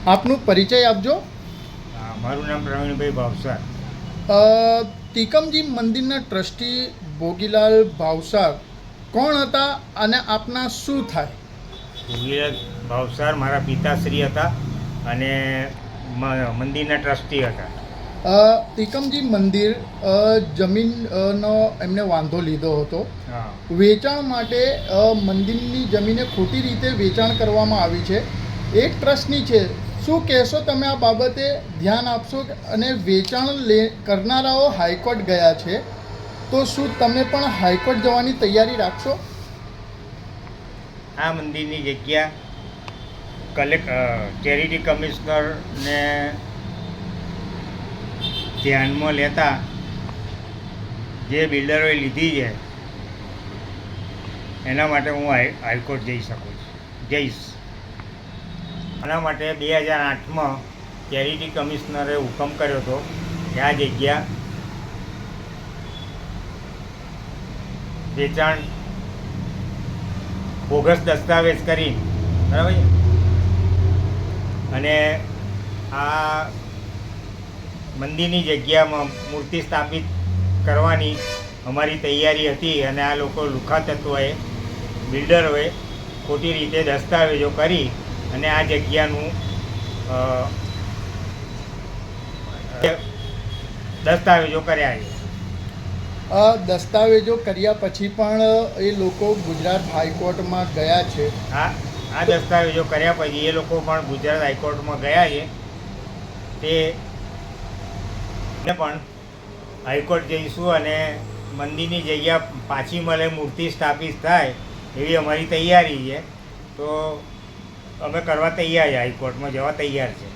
આપનું પરિચય આપજો। મારું નામ પ્રવીણભાઈ ભાવસાર। તીકમજી મંદિરના ટ્રસ્ટી ભોગીલાલ ભાવસાર કોણ હતા અને આપના શું થાય? ભોગીલાલ ભાવસાર મારા પિતાશ્રી હતા અને મંદિરના ટ્રસ્ટી હતા। તીકમજી મંદિર જમીનનો એમને વાંધો લીધો હતો। હા, વેચાણ માટે મંદિરની જમીને ખોટી રીતે વેચાણ કરવામાં આવી છે। એક ટ્રસ્ટની છે, શું કહેશો તમે આ બાબતે? ધ્યાન આપશો? અને વેચાણ કરનારાઓ હાઈકોર્ટ ગયા છે, તો શું તમે પણ હાઈકોર્ટ જવાની તૈયારી રાખશો? આ મંદિરની જગ્યા ચેરિટી કમિશનરને ધ્યાનમાં લેતા જે બિલ્ડરોએ લીધી છે એના માટે હું હાઈકોર્ટ જઈશ। આના માટે 2008માં ચેરિટી કમિશનરે હુકમ કર્યો હતો કે આ જગ્યા વેચાણ બોગસ દસ્તાવેજ કરી, બરાબર છે, અને આ મંદિરની જગ્યામાં મૂર્તિ સ્થાપિત કરવાની અમારી તૈયારી હતી અને આ લોકો લુખ્ખા તત્વોએ, બિલ્ડરોએ ખોટી રીતે દસ્તાવેજો કરી અને આ જગ્યાનું દસ્તાવેજો કર્યા છે। દસ્તાવેજો કર્યા પછી પણ એ લોકો ગુજરાત હાઈકોર્ટમાં ગયા છે। આ દસ્તાવેજો કર્યા પછી એ લોકો પણ ગુજરાત હાઈકોર્ટમાં ગયા છે। તે પણ હાઈકોર્ટ જઈશું અને મંદિરની જગ્યા પાછી મળે, મૂર્તિ સ્થાપિત થાય એવી અમારી તૈયારી છે। તો અમે કરવા તૈયાર છે, હાઈકોર્ટમાં જવા તૈયાર છે।